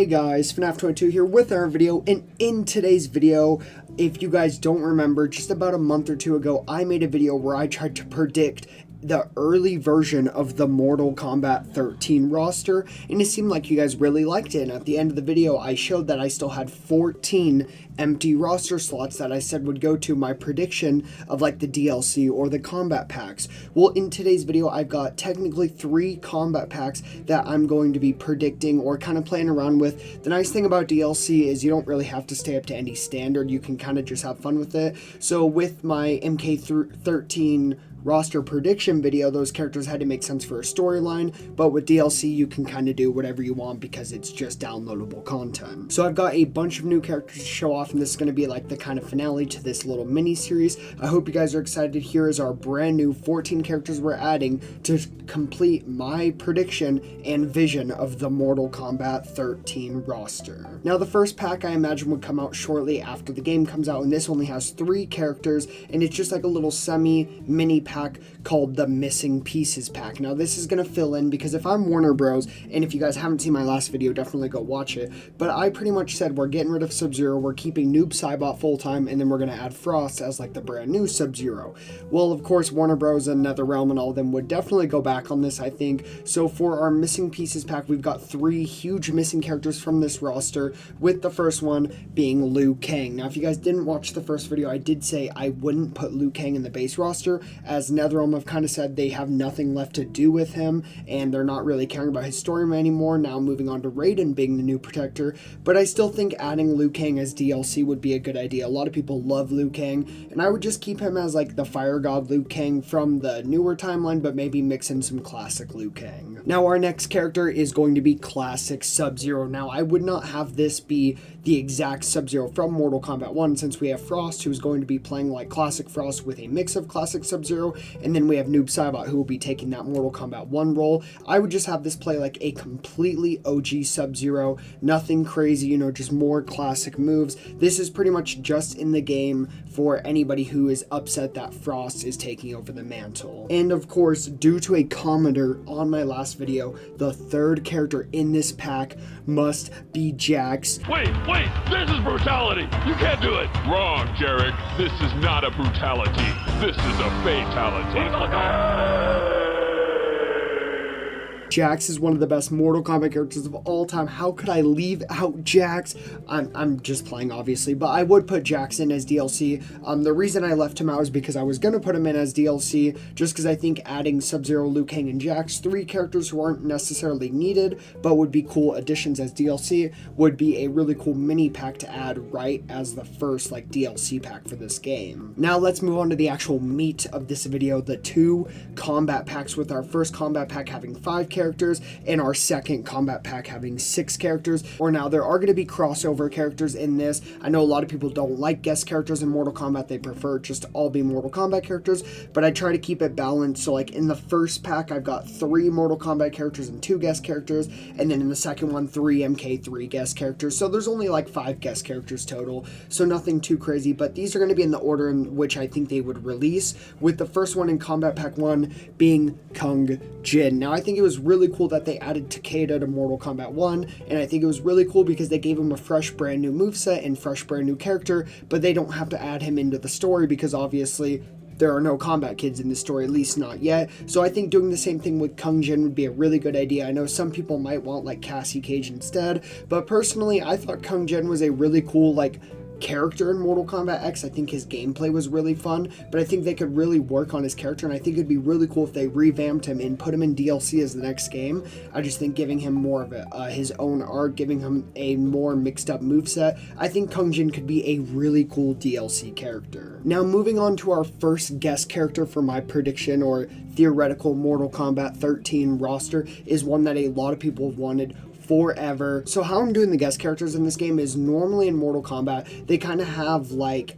Hey guys, FNAF22 here with our video, and in today's video, if you guys don't remember, just about a month or two ago, I made a video where I tried to predict the early version of the Mortal Kombat 13 roster, and it seemed like you guys really liked it, and at the end of the video, I showed that I still had 14 empty roster slots that I said would go to my prediction of like the DLC or the combat packs. Well, in today's video, I've got technically 3 combat packs that I'm going to be predicting or kind of playing around with. The nice thing about DLC is you don't really have to stay up to any standard. You can kind of just have fun with it. So with my MK13 roster prediction video, those characters had to make sense for a storyline, but with DLC you can kind of do whatever you want because it's just downloadable content. So I've got a bunch of new characters to show off, and this is going to be like the kind of finale to this little mini series. I hope you guys are excited. Here is our brand new 14 characters we're adding to complete my prediction and vision of the Mortal Kombat 13 roster. Now the first pack I imagine would come out shortly after the game comes out, and this only has 3 characters, and it's just like a little mini pack called the Missing Pieces pack. Now this is going to fill in because if I'm Warner Bros, and if you guys haven't seen my last video, definitely go watch it, but I pretty much said we're getting rid of Sub-Zero, we're keeping Noob Saibot full-time, and then we're going to add Frost as like the brand new Sub-Zero. Well, of course, Warner Bros and NetherRealm and all of them would definitely go back on this, I think. So for our Missing Pieces pack, we've got 3 huge missing characters from this roster, with the first one being Liu Kang. Now if you guys didn't watch the first video, I did say I wouldn't put Liu Kang in the base roster, as NetherRealm have kind of said they have nothing left to do with him and they're not really caring about his story anymore, now moving on to Raiden being the new protector. But I still think adding Liu Kang as DLC would be a good idea. A lot of people love Liu Kang, and I would just keep him as like the Fire God Liu Kang from the newer timeline, but maybe mix in some classic Liu Kang. Now our next character is going to be classic Sub-Zero. Now I would not have this be the exact Sub-Zero from Mortal Kombat 1, since we have Frost, who's going to be playing like classic Frost with a mix of classic Sub-Zero, and then we have Noob Saibot, who will be taking that Mortal Kombat 1 role. I would just have this play like a completely OG Sub-Zero, nothing crazy, you know, just more classic moves. This is pretty much just in the game for anybody who is upset that Frost is taking over the mantle. And of course, due to a commenter on my last video, the 3rd character in this pack must be Jax. Wait, this is brutality! You can't do it! Wrong, Jarek. This is not a brutality. This is a fatality. Jax is one of the best Mortal Kombat characters of all time. How could I leave out Jax? I'm just playing, obviously, but I would put Jax in as DLC. The reason I left him out is because I was going to put him in as DLC, just because I think adding Sub-Zero, Liu Kang, and Jax, 3 characters who aren't necessarily needed, but would be cool additions as DLC, would be a really cool mini pack to add right as the first like DLC pack for this game. Now let's move on to the actual meat of this video, the 2 combat packs, with our first combat pack having 5 characters and our second combat pack having 6 characters. Or now there are going to be crossover characters in this. I know a lot of people don't like guest characters in Mortal Kombat, they prefer just to all be Mortal Kombat characters, but I try to keep it balanced. So like in the first pack I've got 3 Mortal Kombat characters and 2 guest characters, and then in the second one 3 MK3 guest characters, so there's only like 5 guest characters total, so nothing too crazy, but these are going to be in the order in which I think they would release, with the first one in Combat Pack 1 being Kung Jin. Now I think it was really cool that they added Takeda to Mortal Kombat 1, and I think it was really cool because they gave him a fresh brand new moveset and fresh brand new character, but they don't have to add him into the story because obviously there are no combat kids in this story, at least not yet. So I think doing the same thing with Kung Jin would be a really good idea. I know some people might want like Cassie Cage instead, but personally I thought Kung Jin was a really cool like character in Mortal Kombat X. I think his gameplay was really fun, but I think they could really work on his character, and I think it'd be really cool if they revamped him and put him in DLC as the next game. I just think giving him more of his own arc, giving him a more mixed up moveset, I think Kung Jin could be a really cool DLC character. Now moving on to our first guest character for my prediction or theoretical Mortal Kombat 13 roster is one that a lot of people have wanted forever. So how I'm doing the guest characters in this game is normally in Mortal Kombat, they kind of have like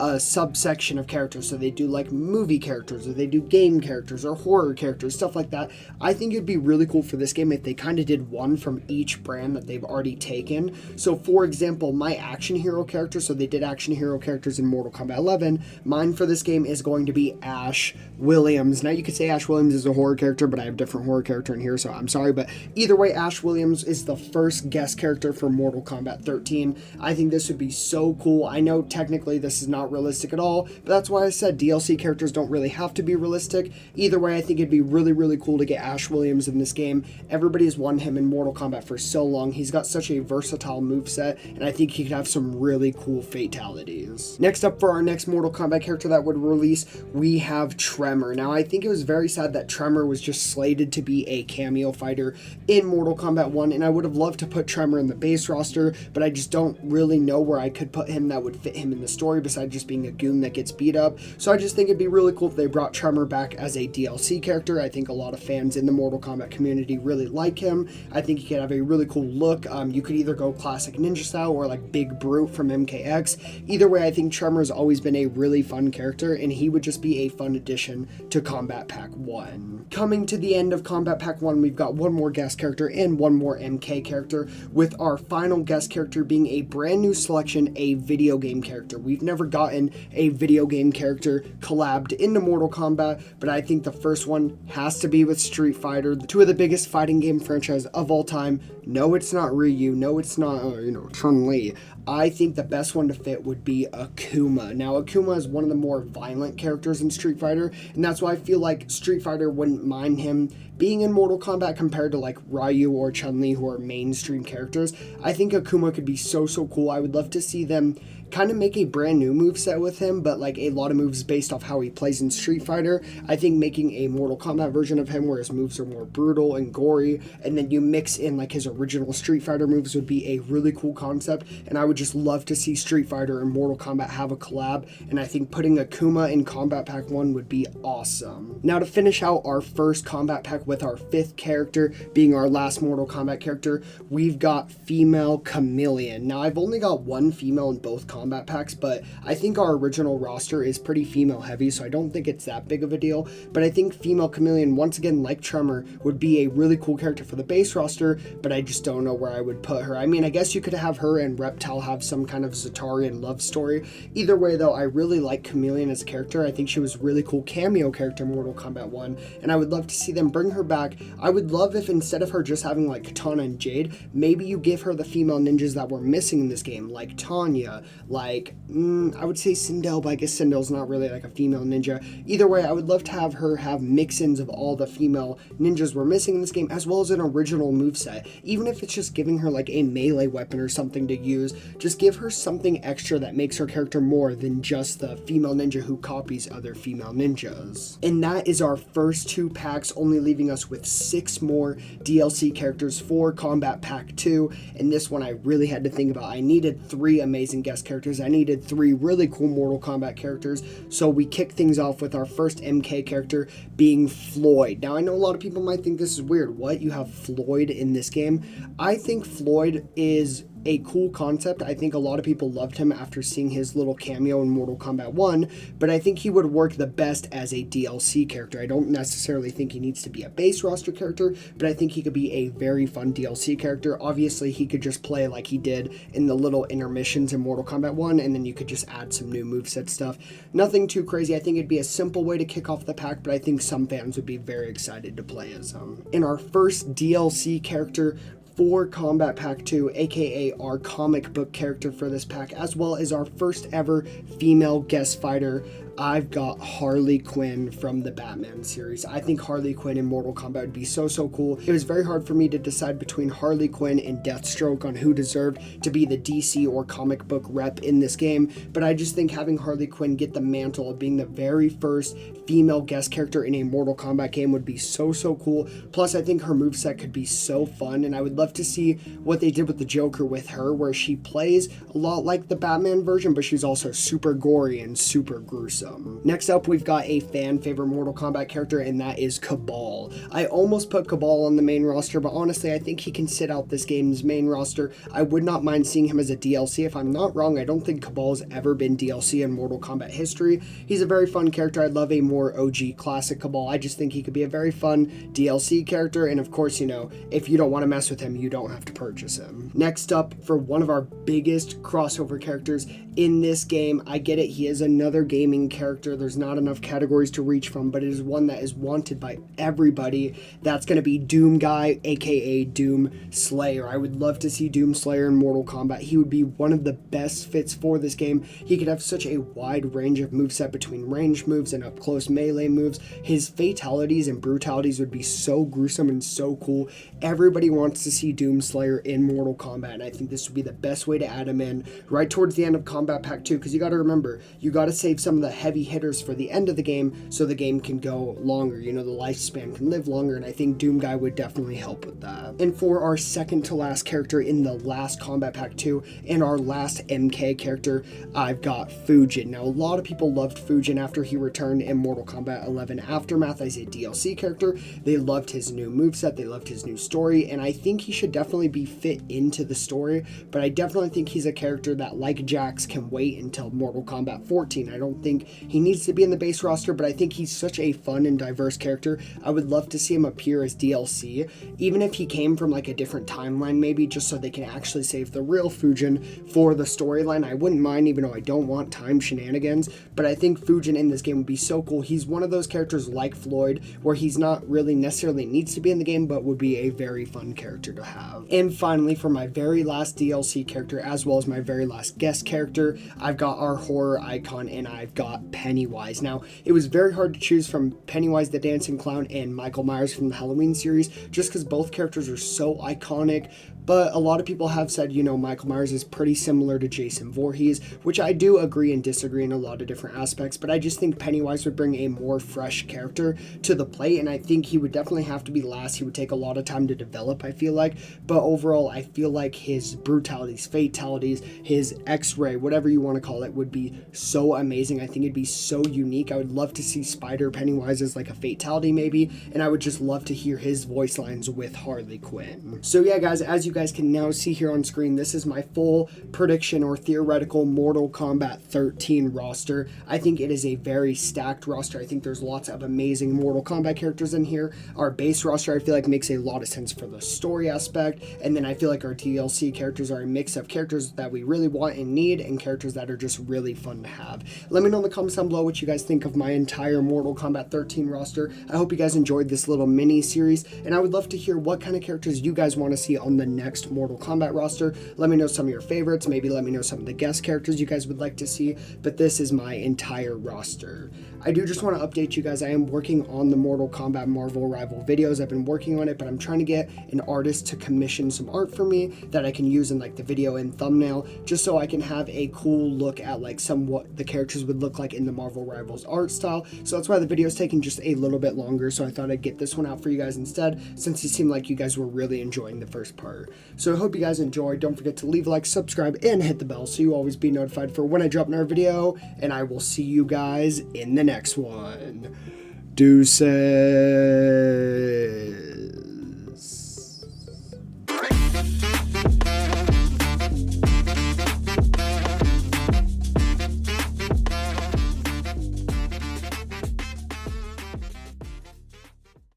a subsection of characters. So they do like movie characters, or they do game characters, or horror characters, stuff like that. I think it'd be really cool for this game if they kind of did one from each brand that they've already taken. So for example, my action hero character, so they did action hero characters in Mortal Kombat 11, mine for this game is going to be Ash Williams. Now you could say Ash Williams is a horror character, but I have a different horror character in here, so I'm sorry, but either way, Ash Williams is the first guest character for Mortal Kombat 13. I think this would be so cool. I know technically this is not realistic at all, but that's why I said DLC characters don't really have to be realistic. Either way, I think it'd be really, really cool to get Ash Williams in this game. Everybody has won him in Mortal Kombat for so long. He's got such a versatile moveset, and I think he could have some really cool fatalities. Next up, for our next Mortal Kombat character that would release, we have Tremor. Now, I think it was very sad that Tremor was just slated to be a cameo fighter in Mortal Kombat 1, and I would have loved to put Tremor in the base roster, but I just don't really know where I could put him that would fit him in the story besides just being a goon that gets beat up. So I just think it'd be really cool if they brought Tremor back as a DLC character. I think a lot of fans in the Mortal Kombat community really like him. I think he could have a really cool look. You could either go classic ninja style or like Big Brute from MKX. Either way, I think Tremor's always been a really fun character, and he would just be a fun addition to Kombat Pack 1. Coming to the end of Kombat Pack 1, we've got one more guest character and one more MK character, with our final guest character being a brand new selection, a video game character. We've never gotten a video game character collabed into Mortal Kombat, but I think the first one has to be with Street Fighter, two of the biggest fighting game franchises of all time. No, it's not Ryu. No, it's not, Chun-Li. I think the best one to fit would be Akuma. Now, Akuma is one of the more violent characters in Street Fighter, and that's why I feel like Street Fighter wouldn't mind him being in Mortal Kombat compared to like Ryu or Chun-Li, who are mainstream characters. I think Akuma could be so cool. I would love to see them kind of make a brand new moveset with him, but like a lot of moves based off how he plays in Street Fighter. I think making a Mortal Kombat version of him where his moves are more brutal and gory, and then you mix in like his original Street Fighter moves would be a really cool concept, and I would just love to see Street Fighter and Mortal Kombat have a collab, and I think putting Akuma in Kombat Pack 1 would be awesome. Now, to finish out our first Kombat Pack with our 5th character being our last Mortal Kombat character, we've got Female Chameleon. Now, I've only got one female in both Kombat Packs, but I think our original roster is pretty female heavy, so I don't think it's that big of a deal, but I think Female Chameleon, once again, like Tremor, would be a really cool character for the base roster, but I just don't know where I would put her. I mean, I guess you could have her and Reptile have some kind of Zatarian love story. Either way, though, I really like Chameleon as a character. I think she was a really cool cameo character in Mortal Kombat 1, and I would love to see them bring her back. I would love if instead of her just having like Katana and Jade, maybe you give her the female ninjas that were missing in this game, like Tanya, like, I would say Sindel, but I guess Sindel's not really like a female ninja. Either way, I would love to have her have mix-ins of all the female ninjas we're missing in this game, as well as an original moveset. Even if it's just giving her like a melee weapon or something to use, just give her something extra that makes her character more than just the female ninja who copies other female ninjas. And that is our first 2 packs, only leaving us with 6 more DLC characters for Kombat Pack 2. And this one I really had to think about. I needed 3 amazing guest characters. I needed 3 really cool Mortal Kombat characters. So we kick things off with our first MK character being Floyd. Now, I know a lot of people might think this is weird. What? You have Floyd in this game? I think Floyd is a cool concept. I think a lot of people loved him after seeing his little cameo in Mortal Kombat 1, but I think he would work the best as a DLC character. I don't necessarily think he needs to be a base roster character, but I think he could be a very fun DLC character. Obviously, he could just play like he did in the little intermissions in Mortal Kombat 1, and then you could just add some new moveset stuff. Nothing too crazy. I think it'd be a simple way to kick off the pack, but I think some fans would be very excited to play as him. In our first DLC character for Kombat Pack 2, aka our comic book character for this pack, as well as our first ever female guest fighter, I've got Harley Quinn from the Batman series. I think Harley Quinn in Mortal Kombat would be so cool. It was very hard for me to decide between Harley Quinn and Deathstroke on who deserved to be the DC or comic book rep in this game, but I just think having Harley Quinn get the mantle of being the very first female guest character in a Mortal Kombat game would be so cool. Plus, I think her moveset could be so fun, and I would love to see what they did with the Joker with her, where she plays a lot like the Batman version, but she's also super gory and super gruesome. awesome. Next up, we've got a fan favorite Mortal Kombat character, and that is Kabal. I almost put Kabal on the main roster, but honestly, I think he can sit out this game's main roster. I would not mind seeing him as a DLC. If I'm not wrong, I don't think Kabal's ever been DLC in Mortal Kombat history. He's a very fun character. I'd love a more OG classic Kabal. I just think he could be a very fun DLC character, and of course, you know, if you don't want to mess with him, you don't have to purchase him. Next up, for one of our biggest crossover characters in this game, I get it, he is another gaming character. There's not enough categories to reach from, but it is one that is wanted by everybody. That's going to be Doom Guy, aka Doom Slayer. I would love to see Doom Slayer in Mortal Kombat. He would be one of the best fits for this game. He could have such a wide range of moveset between ranged moves and up close melee moves. His fatalities and brutalities would be so gruesome and so cool. Everybody wants to see Doom Slayer in Mortal Kombat, and I think this would be the best way to add him in right towards the end of Kombat Pack 2, because you got to remember, you got to save some of the heavy hitters for the end of the game so the game can go longer. You know, the lifespan can live longer, and I think Doom Guy would definitely help with that. And for our second to last character in the last Kombat Pack 2 and our last MK character, I've got Fujin. Now, a lot of people loved Fujin after he returned in Mortal Kombat 11 Aftermath as a DLC character. They loved his new moveset, they loved his new story, and I think he should definitely be fit into the story, but I definitely think he's a character that, like Jax, can wait until Mortal Kombat 14. I don't think he needs to be in the base roster, but I think he's such a fun and diverse character. I would love to see him appear as DLC, even if he came from like a different timeline maybe, just so they can actually save the real Fujin for the storyline. I wouldn't mind, even though I don't want time shenanigans, but I think Fujin in this game would be so cool. He's one of those characters like Floyd, where he's not really necessarily needs to be in the game, but would be a very fun character to have. And finally, for my very last DLC character, as well as my very last guest character, I've got our horror icon, and I've got Pennywise. Now, it was very hard to choose from Pennywise the Dancing Clown and Michael Myers from the Halloween series, just because both characters are so iconic. But a lot of people have said, you know, Michael Myers is pretty similar to Jason Voorhees, which I do agree and disagree in a lot of different aspects, but I just think Pennywise would bring a more fresh character to the plate, and I think he would definitely have to be last. He would take a lot of time to develop, I feel like, but overall, I feel like his brutalities, fatalities, his X-ray, whatever you want to call it, would be so amazing. I think it'd be so unique. I would love to see Spider Pennywise as like a fatality maybe, and I would just love to hear his voice lines with Harley Quinn. So yeah, guys, as you guys can now see here on screen, this is my full prediction or theoretical Mortal Kombat 13 roster. I think it is a very stacked roster. I think there's lots of amazing Mortal Kombat characters in here. Our base roster, I feel like, makes a lot of sense for the story aspect, and then I feel like our DLC characters are a mix of characters that we really want and need and characters that are just really fun to have. Let me know in the comments down below what you guys think of my entire Mortal Kombat 13 roster. I hope you guys enjoyed this little mini series, and I would love to hear what kind of characters you guys want to see on the next Mortal Kombat roster. Let me know some of your favorites. Maybe let me know some of the guest characters you guys would like to see, but this is my entire roster. I do just want to update you guys. I am working on the Mortal Kombat Marvel Rival videos. I've been working on it, but I'm trying to get an artist to commission some art for me that I can use in like the video and thumbnail, just so I can have a cool look at like what the characters would look like in the Marvel Rivals art style. So that's why the video is taking just a little bit longer. So I thought I'd get this one out for you guys instead, since it seemed like you guys were really enjoying the first part. So I hope you guys enjoyed. Don't forget to leave a like, subscribe, and hit the bell so you always be notified for when I drop another video, and I will see you guys in the next one. Deuces.